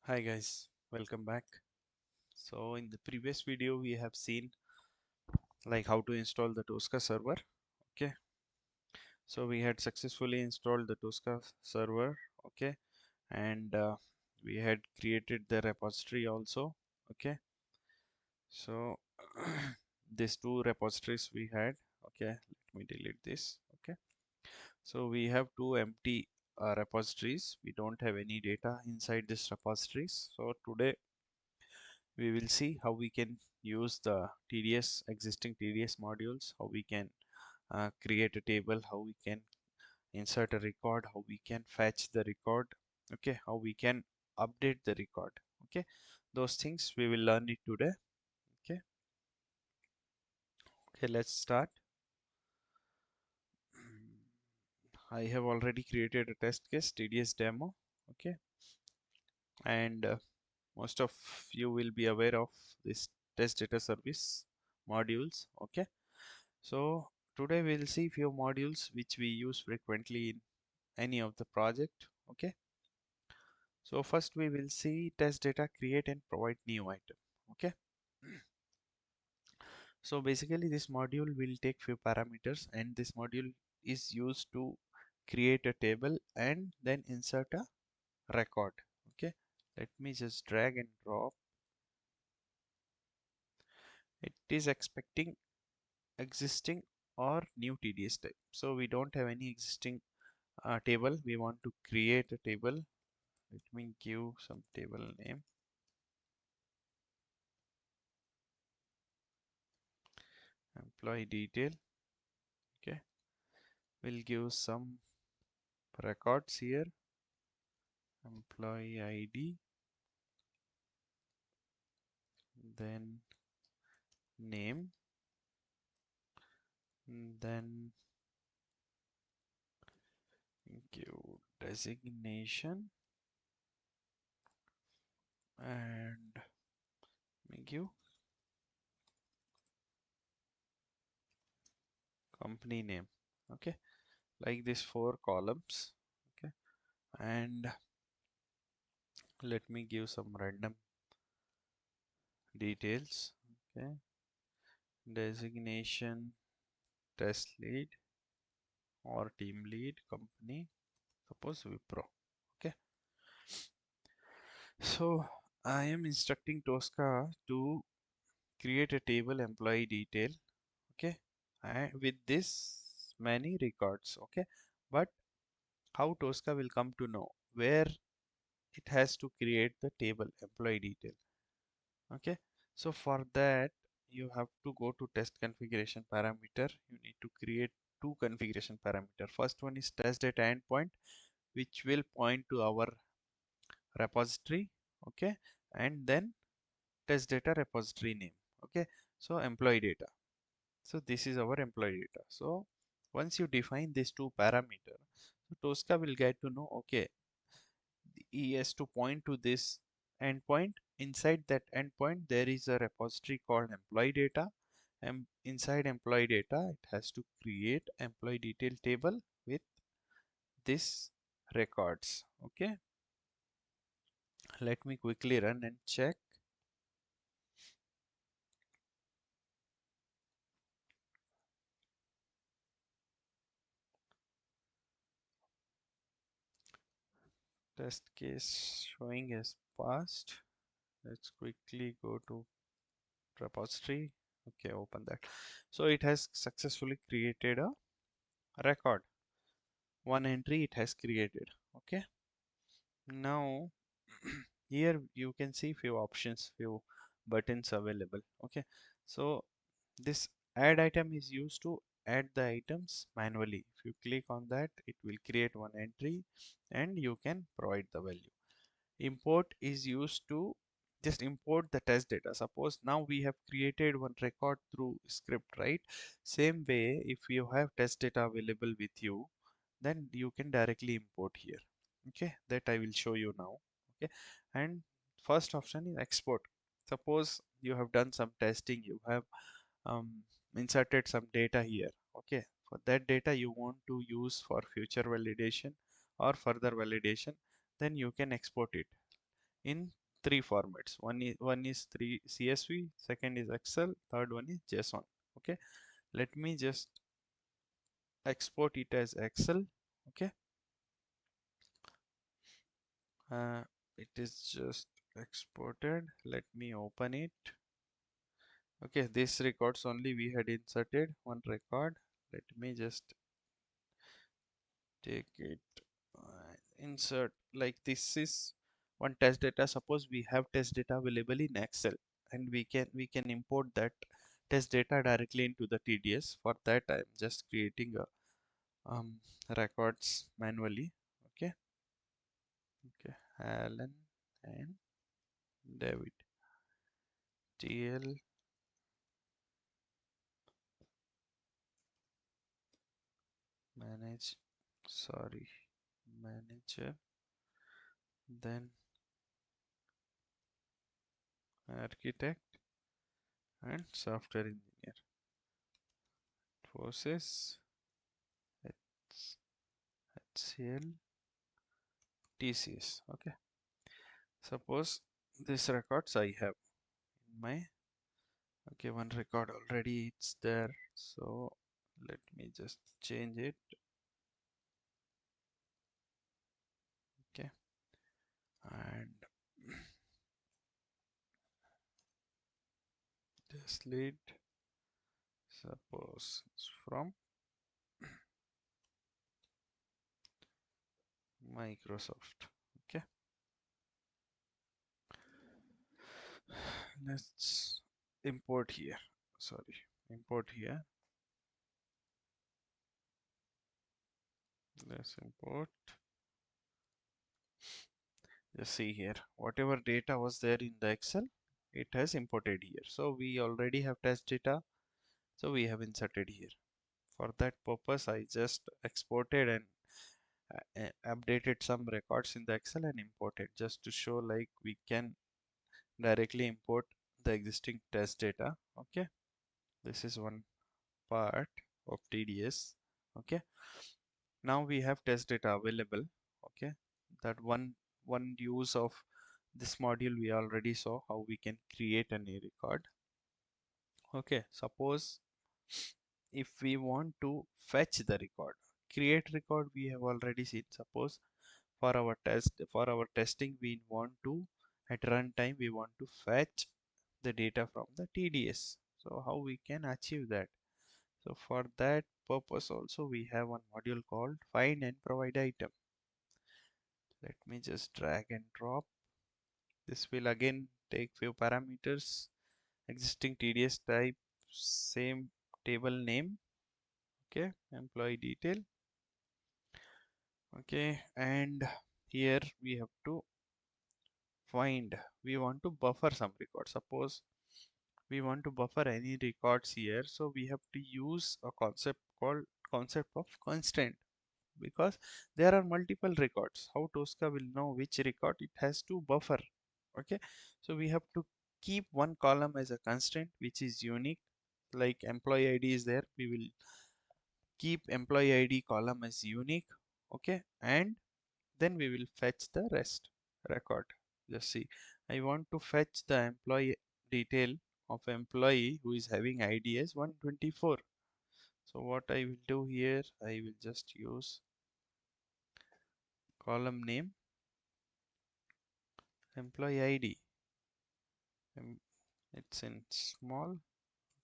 Hi guys, welcome back. So in the previous video we have seen like how to install the Tosca server. Okay, so we had successfully installed the Tosca server. Okay, and we had created the repository also. Okay, so these two repositories we had. Okay, let me delete this. Okay, so we have two empty repositories. We don't have any data inside these repositories. So today we will see how we can use the TDS existing TDS modules, how we can create a table, how we can insert a record, how we can fetch the record, okay, how we can update the record, okay, those things we will learn it today. Okay, okay, let's start. I have already created a test case TDS demo. Okay, and most of you will be aware of this test data service modules. Okay, so today we'll see few modules which we use frequently in any of the project. Okay, so first we will see test data create and provide new item. Okay, so basically this module will take few parameters and this module is used to create a table and then insert a record. Okay, let me just drag and drop. It is expecting existing or new TDS type, so we don't have any existing table. We want to create a table. Let me give some table name, employee detail. Okay, we'll give some records here, employee ID, then name, then give designation, and we give company name. Okay, like this four columns. Okay, and let me give some random details. Okay, designation test lead or team lead, company suppose Wipro. Okay, so I am instructing Tosca to create a table employee detail. Okay, and with this many records. Okay, but how Tosca will come to know where it has to create the table employee detail. Okay, so for that you have to go to test configuration parameter. You need to create two configuration parameter. First one is test data endpoint, which will point to our repository. Okay, and then test data repository name. Okay, so employee data. So this is our employee data. So once you define these two parameters, so Tosca will get to know, okay, he has to point to this endpoint. Inside that endpoint, there is a repository called employee data. And inside employee data, it has to create employee detail table with this records. Okay, let me quickly run and check. Test case showing as passed. Let's quickly go to repository. Okay, open that. So it has successfully created a record. One entry it has created. Okay, now here you can see few options, few buttons available. Okay, so this add item is used to add the items manually. If you click on that, it will create one entry and you can provide the value. Import is used to just import the test data. Suppose now we have created one record through script, right? Same way, if you have test data available with you, then you can directly import here. Okay, that I will show you now. Okay, and first option is export. Suppose you have done some testing, you have um, inserted some data here. Okay, for that data you want to use for future validation or further validation, then you can export it. in three formats. One is three CSV, second is Excel, third one is JSON. Okay, let me just export it as Excel. Okay, uh, it is just exported. Let me open it. Okay, this records only we had inserted one record. Let me just take it, insert, like this is one test data. Suppose we have test data available in Excel, and we can import that test data directly into the TDS. For that I'm just creating a records manually. Okay, okay, Alan and David, TL manage, sorry, manager, then architect and software engineer, forces HCL TCS. Okay, suppose this records I have in my, okay, one record already it's there, so let me just change it. Okay, and delete, suppose it's from Microsoft. Okay, let's import here, sorry, import here. Let's import, just see here, whatever data was there in the Excel, it has imported here. So we already have test data, so we have inserted here. For that purpose I just exported and updated some records in the Excel and imported, just to show like we can directly import the existing test data. Okay, this is one part of TDS. Okay, now we have test data available. Okay, that one use of this module we already saw, how we can create a new record. Okay, suppose if we want to fetch the record, create record we have already seen. Suppose for our testing we want to, at runtime we want to fetch the data from the TDS. So how we can achieve that? So for that purpose also we have one module called find and provide item. Let me just drag and drop. This will again take few parameters, existing TDS type, same table name. Okay, employee detail. Okay, and here we have to find, we want to buffer some records. Suppose we want to buffer any records here, so we have to use a concept called concept of constraint, because there are multiple records. How Tosca will know which record it has to buffer? Okay, so we have to keep one column as a constraint which is unique, like employee ID is there, we will keep employee ID column as unique. Okay, and then we will fetch the rest record. Just see, I want to fetch the employee detail of employee who is having ID as 124. So what I will do here, I will just use column name employee ID, it's in small.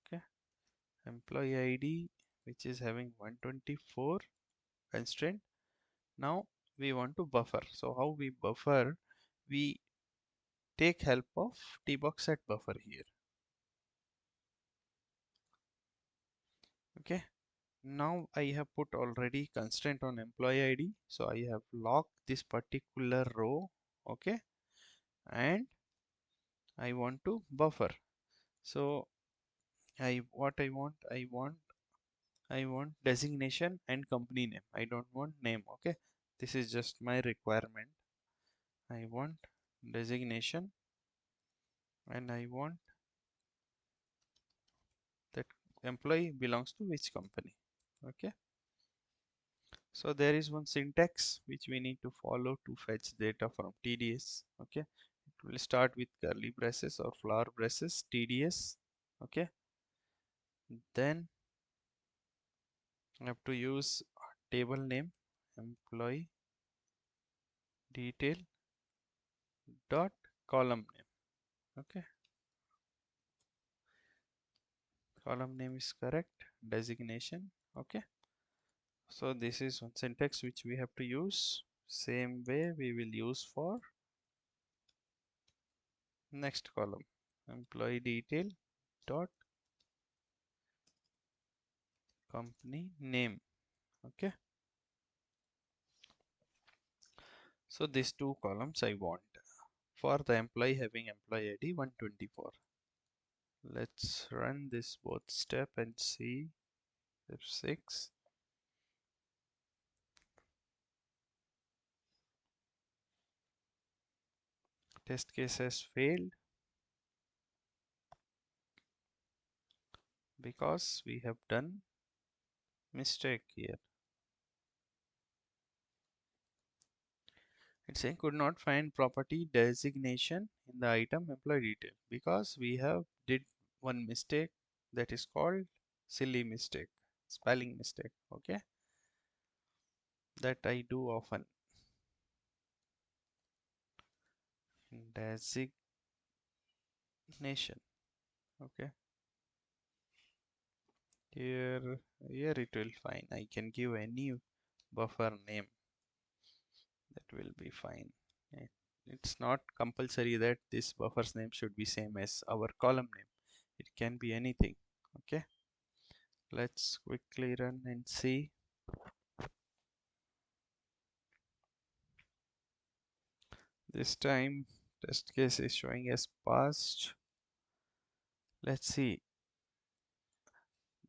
Okay, employee ID which is having 124 constraint. Now we want to buffer. So how we buffer? We take help of tbox set buffer here. Okay, now I have put already constraint on employee ID, so I have locked this particular row. Okay, and I want to buffer. So I want designation and company name. I don't want name. Okay, this is just my requirement. I want designation and I want that employee belongs to which company. Okay, so there is one syntax which we need to follow to fetch data from TDS. Okay, We'll start with curly braces or flower braces, TDS. Okay, then I have to use table name employee detail dot column name. Okay, column name is correct, designation. Okay, so this is one syntax which we have to use. Same way we will use for next column, employee detail dot company name. Okay, so these two columns I want for the employee having employee ID 124. Let's run this both step and see if 6. Test case has failed because we have done mistake here. It's saying could not find property designation in the item employee detail because we have did one mistake that is called silly mistake, spelling mistake. Okay, that I do often. Designation. Okay, here it will fine. I can give any buffer name, that will be fine. Eh, it's not compulsory that this buffer's name should be same as our column name. It can be anything. Okay, let's quickly run and see. This time test case is showing as passed. Let's see.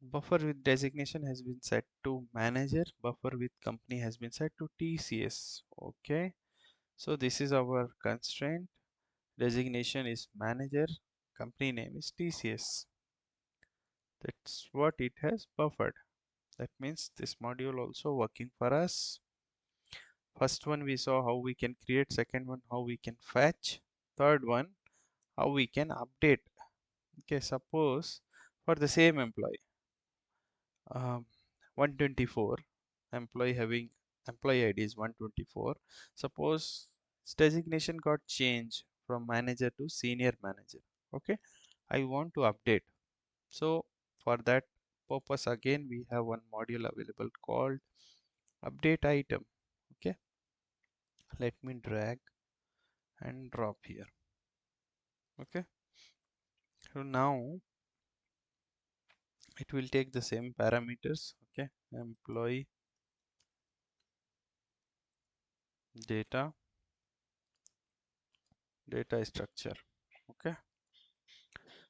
Buffer with designation has been set to manager. Buffer with company has been set to TCS. Okay, so this is our constraint. Designation is manager. Company name is TCS. That's what it has buffered. That means this module also working for us. First one we saw how we can create, second one how we can fetch, third one how we can update. Okay, suppose for the same employee, um, 124, employee having employee ID is 124. Suppose its designation got changed from manager to senior manager. Okay, I want to update. So for that purpose again we have one module available called update item. Okay, let me drag and drop here. Okay, so now it will take the same parameters. Okay, employee data structure. Okay,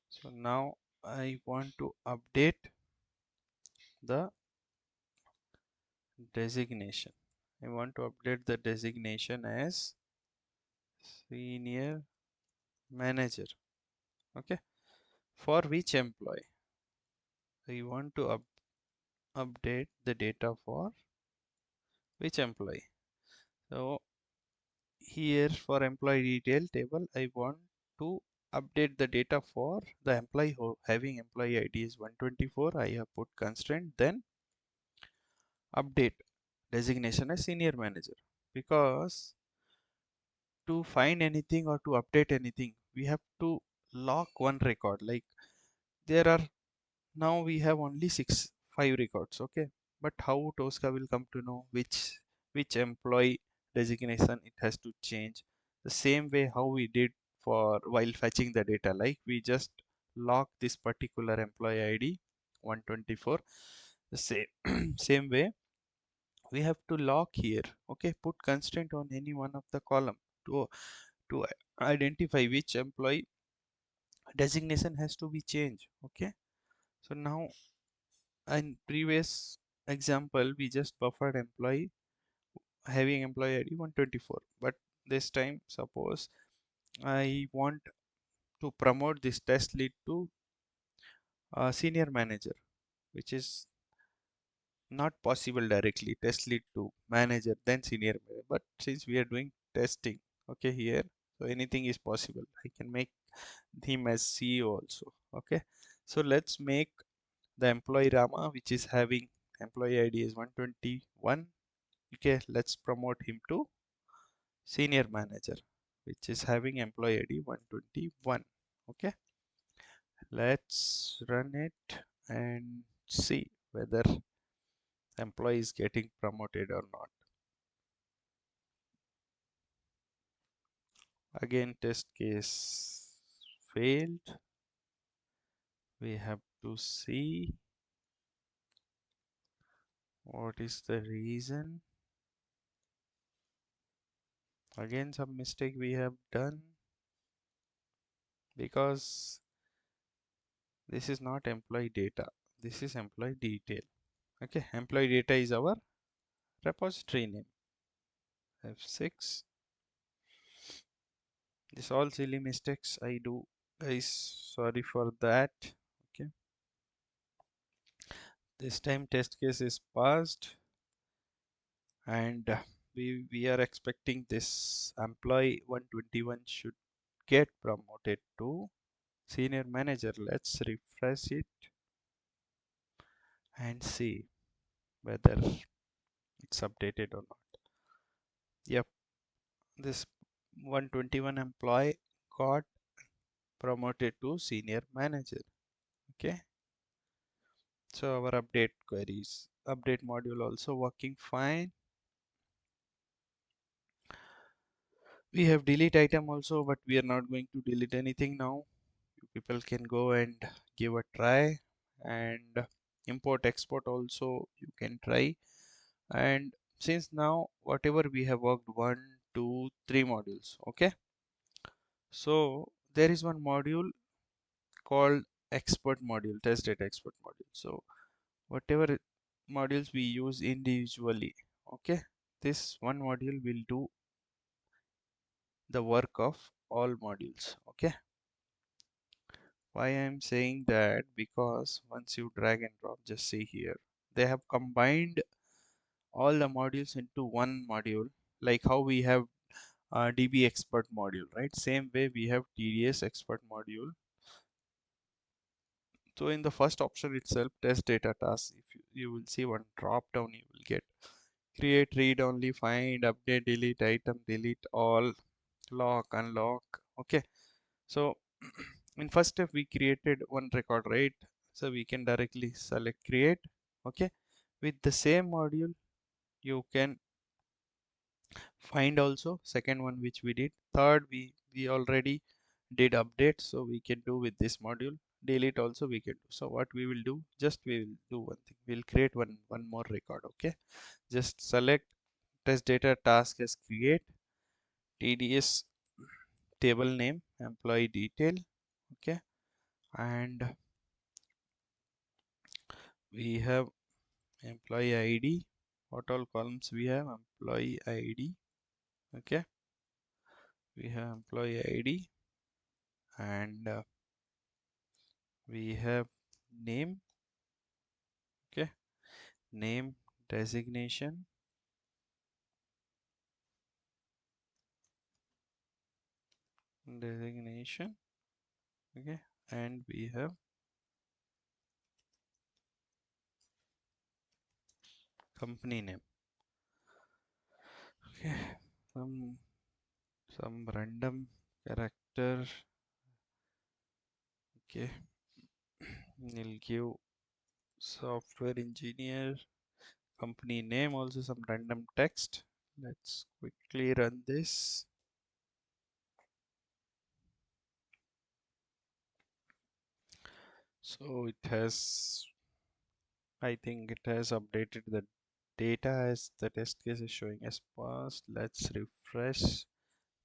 so now I want to update the designation. I want to update the designation as senior manager. Okay, for which employee I want to update the data for which employee. So here for employee detail table I want to update the data for the employee who having employee ID is 124. I have put constraint, then update designation as senior manager, because to find anything or to update anything we have to lock one record. Like there are now we have only 5 records. Okay, but how Tosca will come to know which employee designation it has to change? The same way how we did for while fetching the data, like we just lock this particular employee ID 124. The same same way we have to lock here. Okay, put constraint on any one of the column to identify which employee designation has to be changed. Okay, so now in previous example we just buffered employee having employee ID 124, but this time suppose I want to promote this test lead to senior manager, which is not possible directly. Test lead to manager then senior manager, but since we are doing testing, okay, here So anything is possible. I can make him as CEO also. Okay, so let's make the employee Rama, which is having employee ID is 121. Okay, let's promote him to senior manager, which is having employee ID 121. Okay, let's run it and see whether employee is getting promoted or not. Again, test case failed. We have to see what is the reason. Again, some mistake we have done, because this is not employee data, this is employee detail. Okay, employee data is our repository name. F6. This all silly mistakes I do, guys, sorry for that. Okay, this time test case is passed, and we are expecting this employee 121 should get promoted to senior manager. Let's refresh it and see whether it's updated or not. Yep, this 121 employee got promoted to senior manager. Okay, so our update queries, update module also working fine. We have delete item also, but we are not going to delete anything now. You people can go and give a try, and import export also you can try. And since now whatever we have worked 1, 2, 3 modules. Okay, so there is one module called expert module, test data expert module. So whatever modules we use individually, okay, this one module will do the work of all modules. Okay, why I'm saying that, because once you drag and drop, just see here, they have combined all the modules into one module, like how we have DB expert module, right? Same way we have TDS expert module. So in the first option itself, test data task, if you will see one drop down, you will get create, read only, find, update, delete, item, delete all, lock, unlock. Okay, so in first step we created one record, right? So we can directly select create. Okay, with the same module you can find also, second one which we did, third we already did update, so we can do with this module. Delete also we can do. So what we will do, just we will do one thing, we'll create one more record. Okay, just select test data task as create, TDS table name, employee detail. Okay, and we have employee ID. What all columns we have? Employee ID. Okay, we have employee ID, and we have name. Okay, name, designation, designation. Okay, and we have company name. Okay, some random character. Okay, we'll give software engineer, company name, also some random text. Let's quickly run this. So it has, I think it has updated the data as the test case is showing as passed. Let's refresh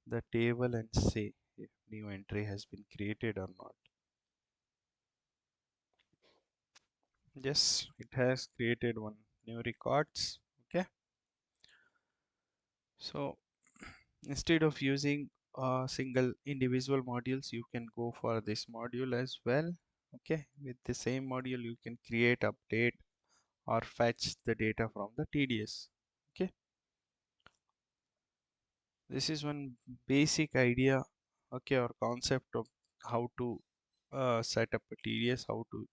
the table and see if new entry has been created or not. Yes, it has created one new records. Okay, so instead of using single individual modules, you can go for this module as well. Okay, with the same module you can create, update, or fetch the data from the TDS. Okay, This is one basic idea, okay, or concept of how to set up a TDS, how to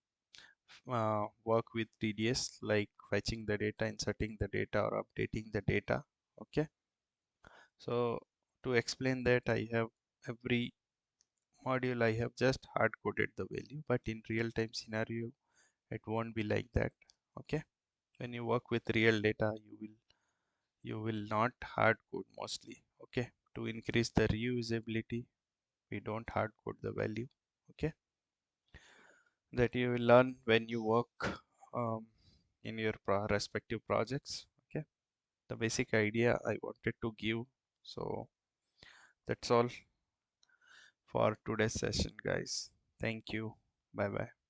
work with TDS, like fetching the data, inserting the data, or updating the data. Okay, so to explain that, I have every module I have just hard coded the value, but in real time scenario it won't be like that. Okay, when you work with real data, you will not hard code mostly. Okay, to increase the reusability, we don't hard code the value. Okay, that you will learn when you work in your respective projects. Okay, the basic idea I wanted to give. So that's all for today's session, guys. Thank you. Bye bye.